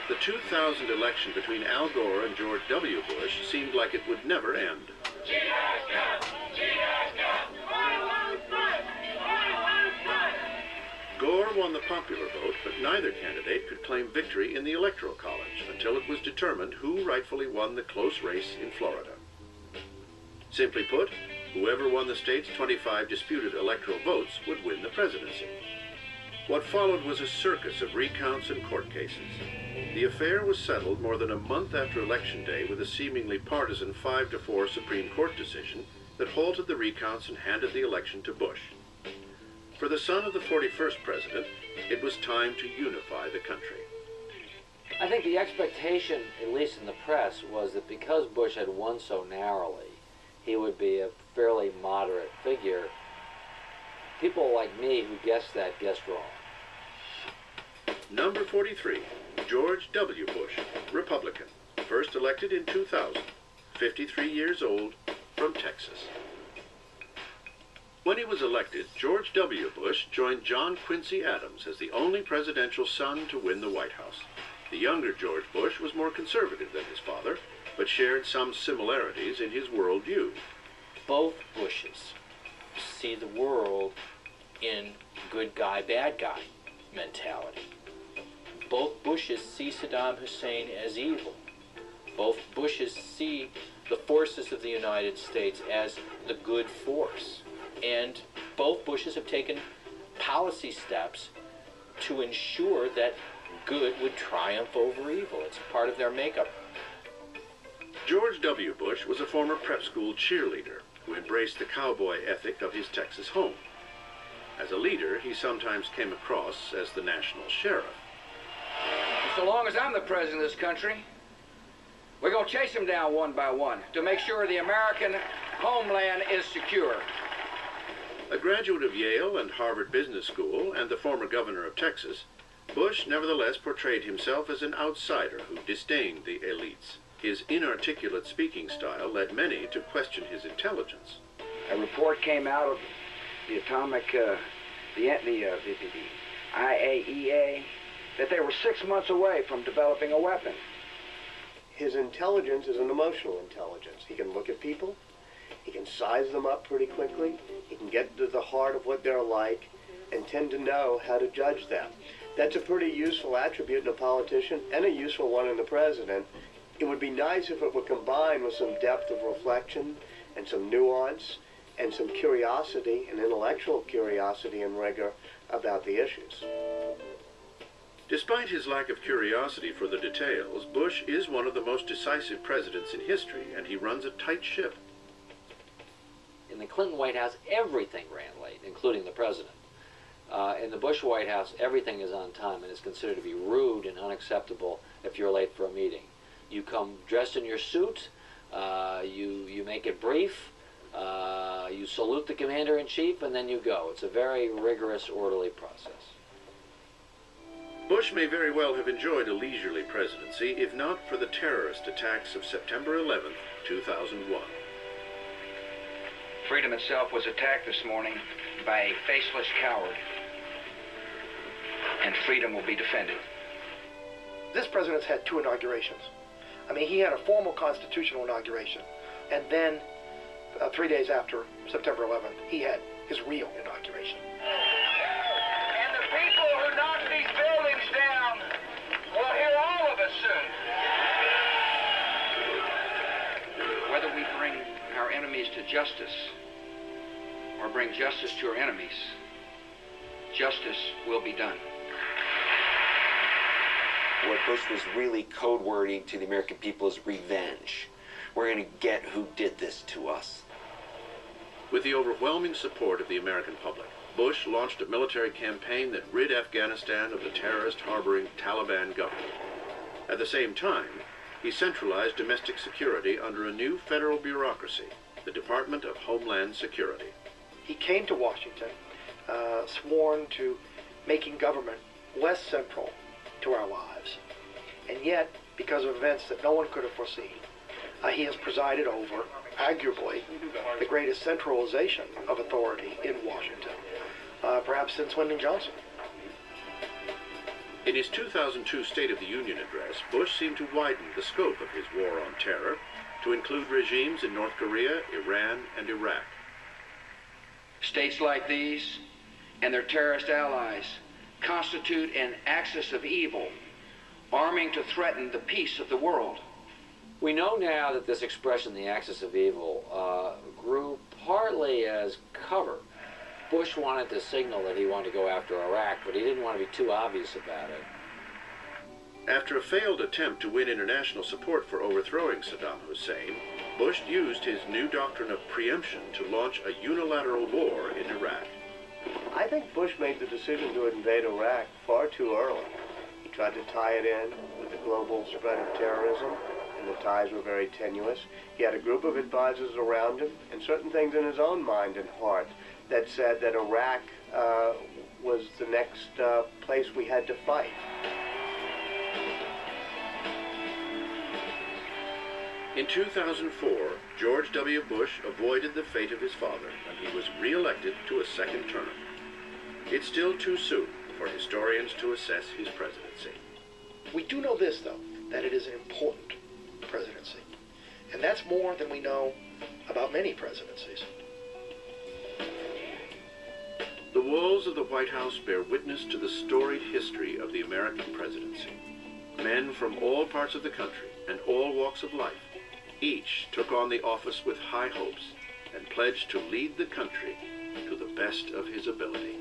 The 2000 election between Al Gore and George W. Bush seemed like it would never end. Gore won the popular vote, but neither candidate could claim victory in the Electoral College until it was determined who rightfully won the close race in Florida. Simply put, whoever won the state's 25 disputed electoral votes would win the presidency. What followed was a circus of recounts and court cases. The affair was settled more than a month after Election Day with a seemingly partisan 5-4 Supreme Court decision that halted the recounts and handed the election to Bush. For the son of the 41st president, it was time to unify the country. I think the expectation, at least in the press, was that because Bush had won so narrowly, he would be a fairly moderate figure. People like me who guessed that guessed wrong. Number 43, George W. Bush, Republican, first elected in 2000, 53 years old, from Texas. When he was elected, George W. Bush joined John Quincy Adams as the only presidential son to win the White House. The younger George Bush was more conservative than his father, but shared some similarities in his worldview. Both Bushes see the world in good guy, bad guy mentality. Both Bushes see Saddam Hussein as evil. Both Bushes see the forces of the United States as the good force. And both Bushes have taken policy steps to ensure that good would triumph over evil. It's part of their makeup. George W. Bush was a former prep school cheerleader who embraced the cowboy ethic of his Texas home. As a leader, he sometimes came across as the national sheriff. So long as I'm the president of this country, we're going to chase them down one by one to make sure the American homeland is secure. A graduate of Yale and Harvard Business School and the former governor of Texas, Bush nevertheless portrayed himself as an outsider who disdained the elites. His inarticulate speaking style led many to question his intelligence. A report came out of the IAEA that they were 6 months away from developing a weapon. His intelligence is an emotional intelligence. He can look at people, he can size them up pretty quickly, he can get to the heart of what they're like, and tend to know how to judge them. That's a pretty useful attribute in a politician and a useful one in the president. It would be nice if it were combined with some depth of reflection and some nuance and some curiosity, and intellectual curiosity and rigor about the issues. Despite his lack of curiosity for the details, Bush is one of the most decisive presidents in history, and he runs a tight ship. In the Clinton White House, everything ran late, including the president. In the Bush White House, everything is on time and is considered to be rude and unacceptable if you're late for a meeting. You come dressed in your suit, you make it brief, you salute the commander-in-chief, and then you go. It's a very rigorous, orderly process. Bush may very well have enjoyed a leisurely presidency if not for the terrorist attacks of September 11, 2001. Freedom itself was attacked this morning by a faceless coward, and freedom will be defended. This president's had 2 inaugurations. I mean, he had a formal constitutional inauguration, and then 3 days after September 11th, he had his real inauguration. And the people who knock these buildings down will hear all of us soon. Whether we bring our enemies to justice or bring justice to our enemies, justice will be done. What Bush was really code wording to the American people is revenge. We're going to get who did this to us. With the overwhelming support of the American public, Bush launched a military campaign that rid Afghanistan of the terrorist-harboring Taliban government. At the same time, he centralized domestic security under a new federal bureaucracy, the Department of Homeland Security. He came to Washington, sworn to making government less central to our lives. And yet, because of events that no one could have foreseen, he has presided over, arguably, the greatest centralization of authority in Washington, perhaps since Lyndon Johnson. In his 2002 State of the Union address, Bush seemed to widen the scope of his war on terror to include regimes in North Korea, Iran, and Iraq. States like these and their terrorist allies constitute an axis of evil, arming to threaten the peace of the world. We know now that this expression, the axis of evil, grew partly as cover. Bush wanted to signal that he wanted to go after Iraq, but he didn't want to be too obvious about it. After a failed attempt to win international support for overthrowing Saddam Hussein, Bush used his new doctrine of preemption to launch a unilateral war in Iraq. I think Bush made the decision to invade Iraq far too early. He tried to tie it in with the global spread of terrorism, and the ties were very tenuous. He had a group of advisors around him, and certain things in his own mind and heart that said that Iraq was the next place we had to fight. In 2004, George W. Bush avoided the fate of his father, and he was re-elected to a second term. It's still too soon for historians to assess his presidency. We do know this, though, that it is an important presidency. And that's more than we know about many presidencies. The walls of the White House bear witness to the storied history of the American presidency. Men from all parts of the country and all walks of life each took on the office with high hopes and pledged to lead the country to the best of his ability.